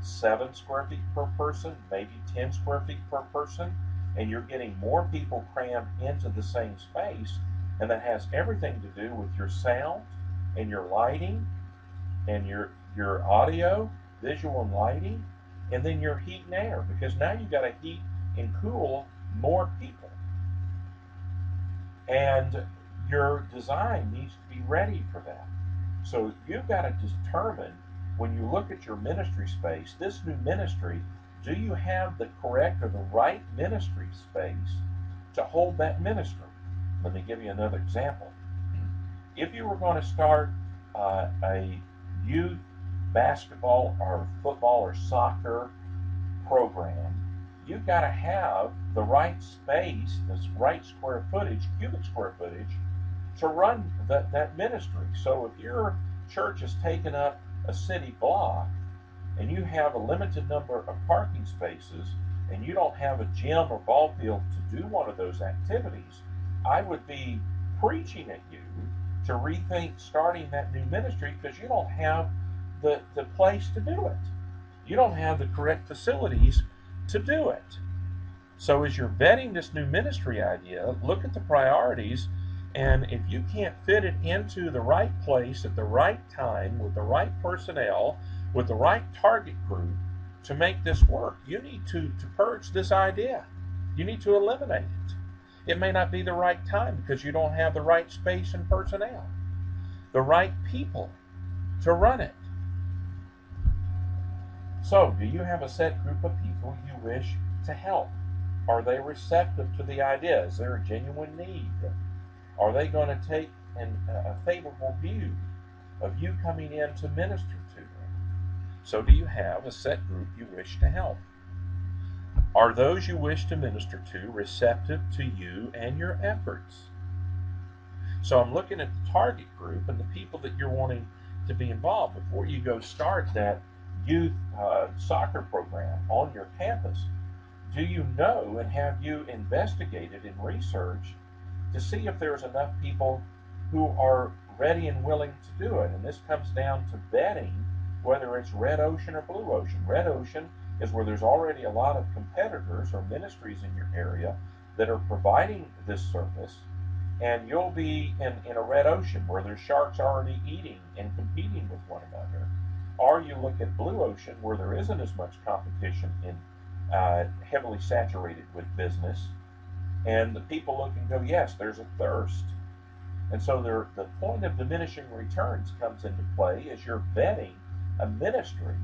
S1: 7 square feet per person, maybe 10 square feet per person, and you're getting more people crammed into the same space, and that has everything to do with your sound and your lighting and your audio, visual and lighting, and then your heat and air, because now you've got to heat and cool more people. And your design needs to be ready for that. So you've got to determine, when you look at your ministry space, this new ministry, do you have the correct or the right ministry space to hold that ministry? Let me give you another example. If you were going to start a youth basketball or football or soccer program, you've got to have the right space, the right square footage, cubic square footage, to run that ministry. So if your church has taken up a city block and you have a limited number of parking spaces and you don't have a gym or ball field to do one of those activities, I would be preaching at you to rethink starting that new ministry, because you don't have the place to do it. You don't have the correct facilities to do it. So as you're vetting this new ministry idea, look at the priorities, and if you can't fit it into the right place at the right time with the right personnel, with the right target group to make this work, you need to purge this idea. You need to eliminate it. It may not be the right time because you don't have the right space and personnel, the right people to run it. So, do you have a set group of people you wish to help? Are they receptive to the idea? Is there a genuine need? Are they going to take a favorable view of you coming in to minister to them? So, do you have a set group you wish to help? Are those you wish to minister to receptive to you and your efforts? So I'm looking at the target group and the people that you're wanting to be involved before you go start that youth soccer program on your campus. Do you know, and have you investigated and researched to see if there's enough people who are ready and willing to do it? And this comes down to vetting whether it's red ocean or blue ocean. Red ocean is where there's already a lot of competitors or ministries in your area that are providing this service, and you'll be in a red ocean where there's sharks already eating and competing with one another. Or you look at blue ocean where there isn't as much competition in heavily saturated with business, and the people look and go, yes, there's a thirst And so the point of diminishing returns comes into play as you're vetting a ministry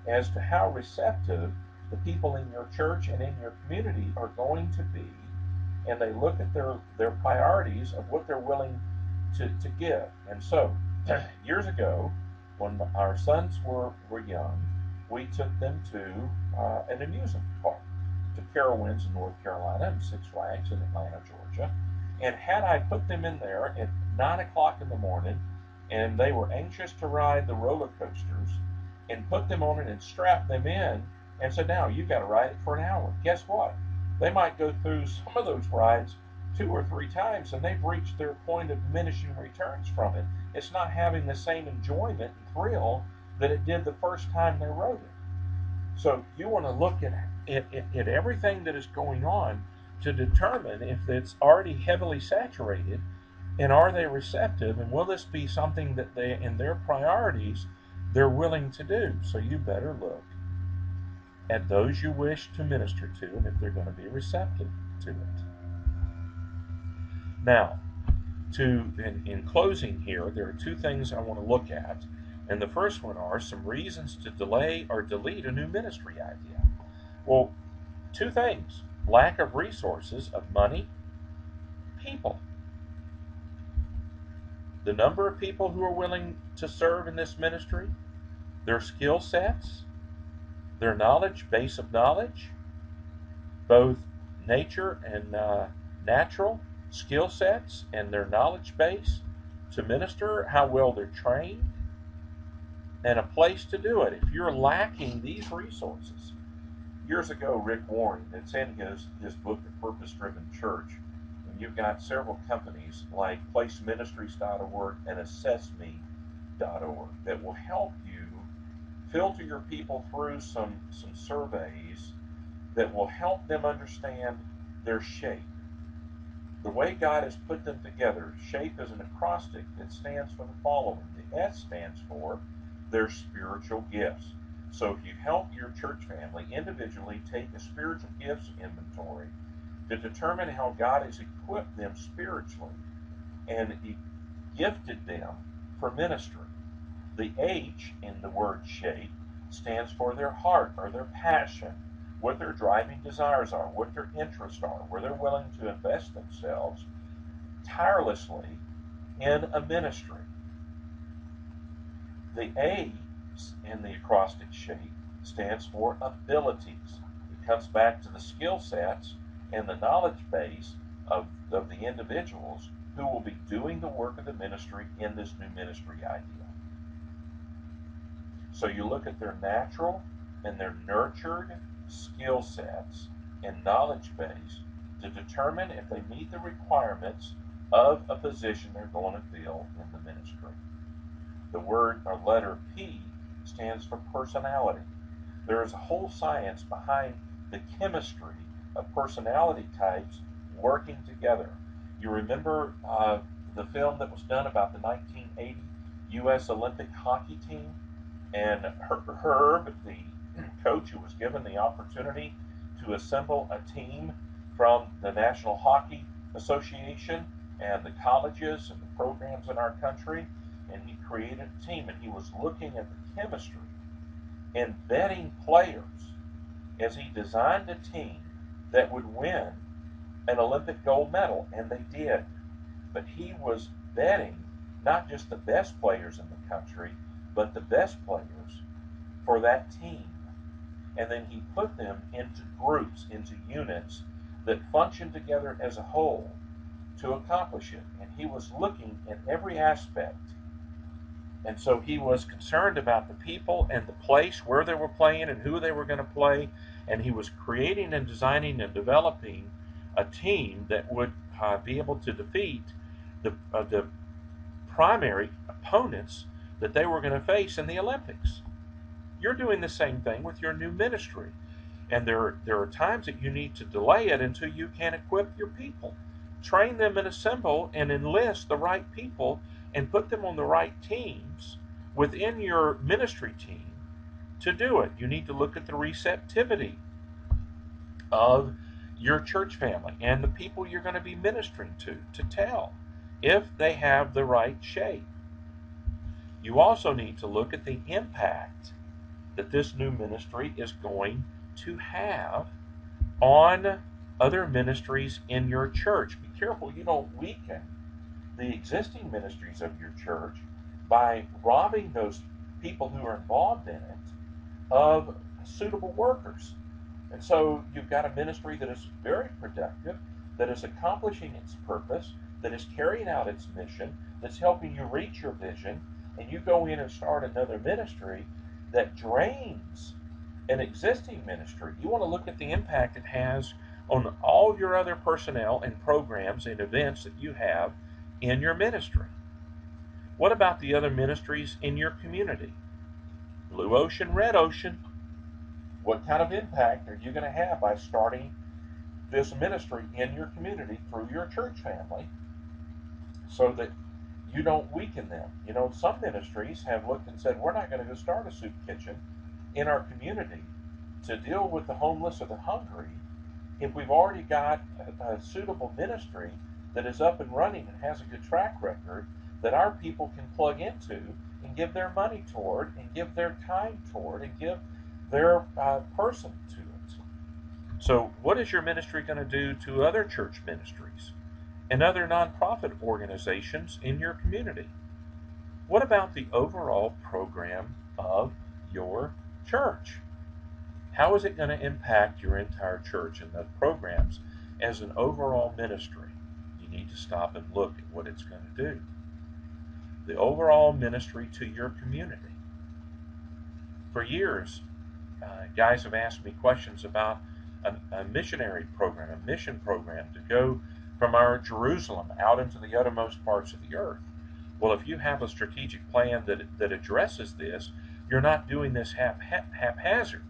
S1: as to how receptive the people in your church and in your community are going to be, and they look at their priorities of what they're willing to give. And so years ago, when our sons were young, we took them to an amusement park, to Carowinds in North Carolina and Six Flags in Atlanta, Georgia. And had I put them in there at 9 o'clock in the morning and they were anxious to ride the roller coasters and put them on it and strap them in and said, now you've got to ride it for an hour, guess what? They might go through some of those rides 2 or 3 times and they've reached their point of diminishing returns from it. It's not having the same enjoyment and thrill that it did the first time they rode it. So you want to look at everything that is going on to determine if it's already heavily saturated, and are they receptive, and will this be something that they, in their priorities, they're willing to do. So you better look at those you wish to minister to and if they're going to be receptive to it. Now, in closing here, there are 2 things I want to look at. And the first one are some reasons to delay or delete a new ministry idea. Well, 2 things: lack of resources, of money, people. The number of people who are willing to serve in this ministry, their skill sets, their knowledge, base of knowledge, both nature and natural skill sets, and their knowledge base to minister, how well they're trained, and a place to do it. If you're lacking these resources, years ago, Rick Warren, it's in his book, The Purpose Driven Church, and you've got several companies like placeministries.org and assessme.org that will help you filter your people through some surveys that will help them understand their shape. The way God has put them together, shape is an acrostic that stands for the following. The S stands for their spiritual gifts. So if you help your church family individually take a spiritual gifts inventory to determine how God has equipped them spiritually and gifted them for ministry. The H in the word shape stands for their heart or their passion, what their driving desires are, what their interests are, where they're willing to invest themselves tirelessly in a ministry. The A in the acrostic shape stands for abilities. It comes back to the skill sets and the knowledge base of the individuals who will be doing the work of the ministry in this new ministry idea. So you look at their natural and their nurtured skill sets and knowledge base to determine if they meet the requirements of a position they're going to fill in the ministry. The word or letter P stands for personality. There is a whole science behind the chemistry of personality types working together. You remember the film that was done about the 1980 U.S. Olympic hockey team? And Herb, the coach who was given the opportunity to assemble a team from the National Hockey Association and the colleges and the programs in our country, and he created a team, and he was looking at the chemistry and vetting players as he designed a team that would win an Olympic gold medal, and they did. But he was vetting not just the best players in the country, but the best players for that team. And then he put them into groups, into units that functioned together as a whole to accomplish it. And he was looking at every aspect. And so he was concerned about the people and the place where they were playing and who they were going to play. And he was creating and designing and developing a team that would be able to defeat the primary opponents that they were going to face in the Olympics. You're doing the same thing with your new ministry. And there are times that you need to delay it until you can equip your people. Train them and assemble and enlist the right people and put them on the right teams within your ministry team to do it. You need to look at the receptivity of your church family and the people you're going to be ministering to tell.
S2: if they have the right shape. You also need to look at the impact that this new ministry is going to have on other ministries in your church. Be careful you don't weaken the existing ministries of your church by robbing those people who are involved in it of suitable workers. And so you've got a ministry that is very productive, that is accomplishing its purpose, that is carrying out its mission, that's helping you reach your vision, and you go in and start another ministry that drains an existing ministry. You want to look at the impact it has on all your other personnel and programs and events that you have in your ministry. What about the other ministries in your community? Blue Ocean, Red Ocean. What kind of impact are you going to have by starting this ministry in your community through your church family so that you don't weaken them? You know, some ministries have looked and said, we're not going to go start a soup kitchen in our community to deal with the homeless or the hungry if we've already got a suitable ministry that is up and running and has a good track record that our people can plug into and give their money toward and give their time toward and give their person to it. So what is your ministry going to do to other church ministries and other nonprofit organizations in your community? What about the overall program of your church? How is it going to impact your entire church and the programs as an overall ministry? You need to stop and look at what it's going to do. The overall ministry to your community. For years, guys have asked me questions about a missionary program, a mission program to go from our Jerusalem out into the uttermost parts of the earth. Well, if you have a strategic plan that addresses this, you're not doing this haphazard.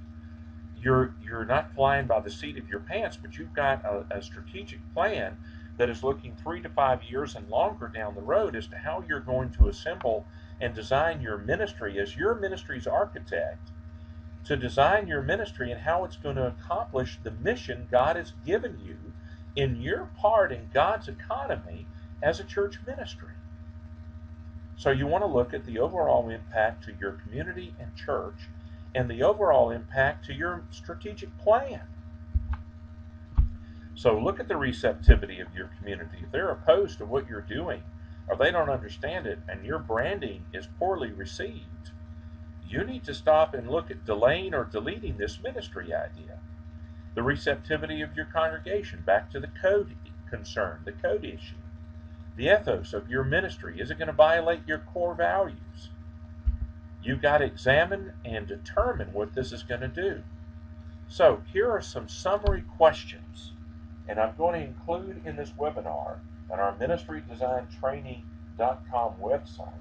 S2: You're not flying by the seat of your pants, but you've got a strategic plan that is looking 3 to 5 years and longer down the road as to how you're going to assemble and design your ministry as your ministry's architect, to design your ministry and how it's going to accomplish the mission God has given you in your part in God's economy as a church ministry. So you want to look at the overall impact to your community and church and the overall impact to your strategic plan. So look at the receptivity of your community. If they're opposed to what you're doing or they don't understand it and your branding is poorly received, you need to stop and look at delaying or deleting this ministry idea. The receptivity of your congregation, back to the code concern, the code issue. The ethos of your ministry, is it going to violate your core values? You've got to examine and determine what this is going to do. So here are some summary questions, and I'm going to include in this webinar on our ministrydesigntraining.com website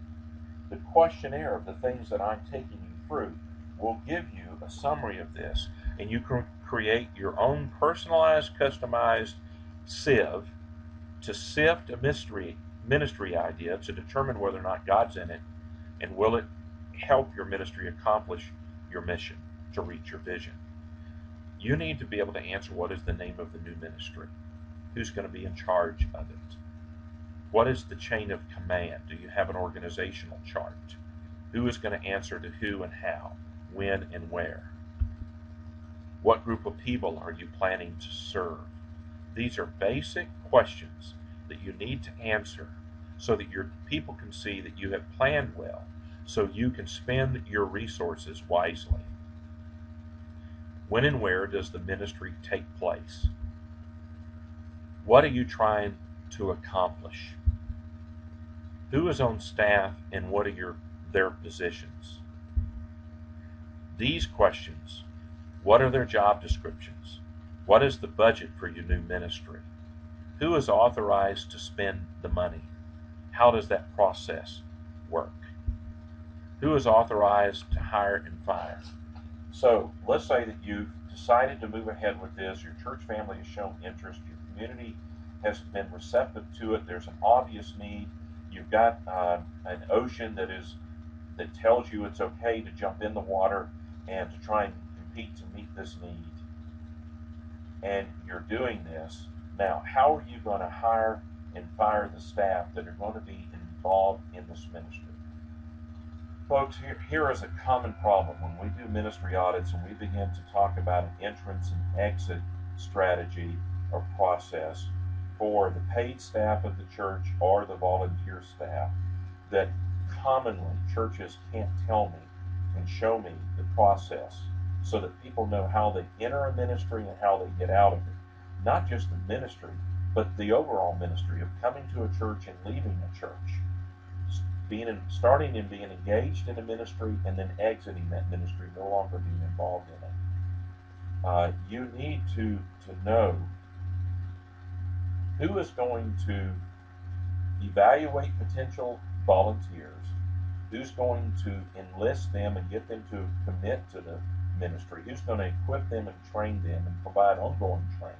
S2: the questionnaire of the things that I'm taking you through. Will give you a summary of this, and you can create your own personalized, customized sieve to sift a ministry idea to determine whether or not God's in it, and will it help your ministry accomplish your mission to reach your vision. You need to be able to answer, what is the name of the new ministry? Who's going to be in charge of it? What is the chain of command? Do you have an organizational chart? Who is going to answer to who and how, when and where? What group of people are you planning to serve? These are basic questions that you need to answer so that your people can see that you have planned well, so you can spend your resources wisely. When and where does the ministry take place? What are you trying to accomplish? Who is on staff and what are their positions? These questions: what are their job descriptions? What is the budget for your new ministry? Who is authorized to spend the money? How does that process work? Who is authorized to hire and fire? So let's say that you've decided to move ahead with this. Your church family has shown interest. Your community has been receptive to it. There's an obvious need. You've got an ocean that tells you it's okay to jump in the water and to try and compete to meet this need. And you're doing this. Now, how are you going to hire
S1: and fire the staff that are going to be involved in this ministry. Folks, here is a common problem when we do ministry audits and we begin to talk about an entrance and exit strategy or process for the paid staff of the church or the volunteer staff, that commonly churches can't tell me and show me the process so that people know how they enter a ministry and how they get out of it. Not just the ministry, but the overall ministry of coming to a church and leaving a church. Starting and being engaged in a ministry and then exiting that ministry, no longer being involved in it. You need to know who is going to evaluate potential volunteers, who's going to enlist them and get them to commit to the ministry, who's going to equip them and train them and provide ongoing training,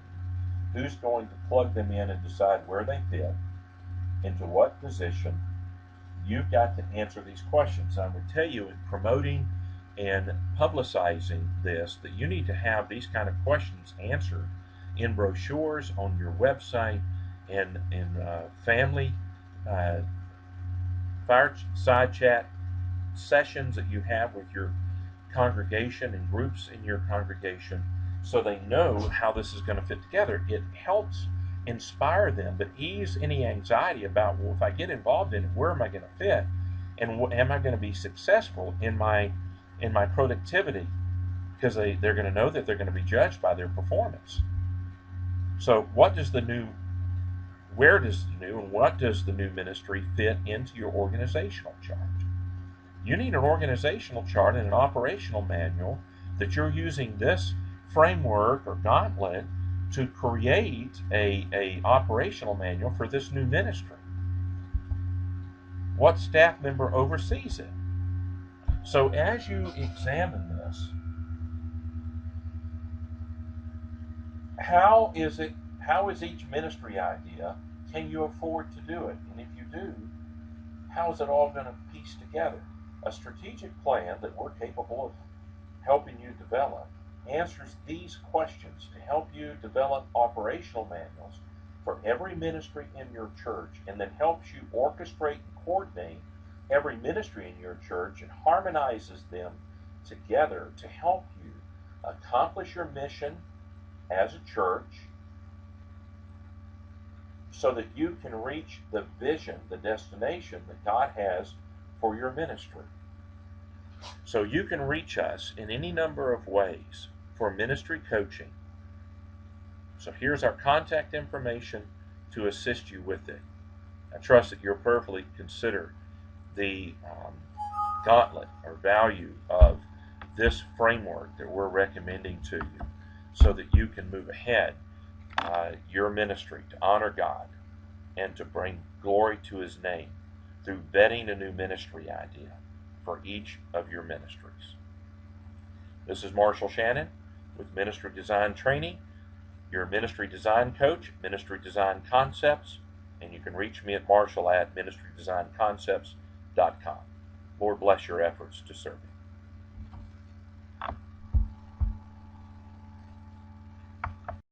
S1: who's going to plug them in and decide where they fit, into what position. You've got to answer these questions. I would tell you, in promoting and publicizing this, that you need to have these kind of questions answered in brochures, on your website, and in family fireside chat sessions that you have with your congregation and groups in your congregation, so they know how this is going to fit together. It helps inspire them, but ease any anxiety about, well, if I get involved in it, where am I going to fit, and am I going to be successful in my productivity? Because they're going to know that they're going to be judged by their performance. So what does the new ministry fit into your organizational chart? You need an organizational chart and an operational manual that you're using this framework or gauntlet to create a operational manual for this new ministry. What staff member oversees it? So as you examine this, how is each ministry idea? Can you afford to do it? And if you do, how is it all going to piece together? A strategic plan that we're capable of helping you develop answers these questions to help you develop operational manuals for every ministry in your church, and then helps you orchestrate and coordinate every ministry in your church and harmonizes them together to help you accomplish your mission as a church, so that you can reach the vision, the destination that God has for your ministry. So you can reach us in any number of ways for ministry coaching. So here's our contact information to assist you with it. I trust that you'll prayerfully consider the gauntlet or value of this framework that we're recommending to you, so that you can move ahead your ministry to honor God and to bring glory to His name through vetting a new ministry idea for each of your ministries. This is Marshall Shannon with Ministry Design Training, your ministry design coach, Ministry Design Concepts, and you can reach me at marshall@ministrydesignconcepts.com. Lord bless your efforts to serve Him.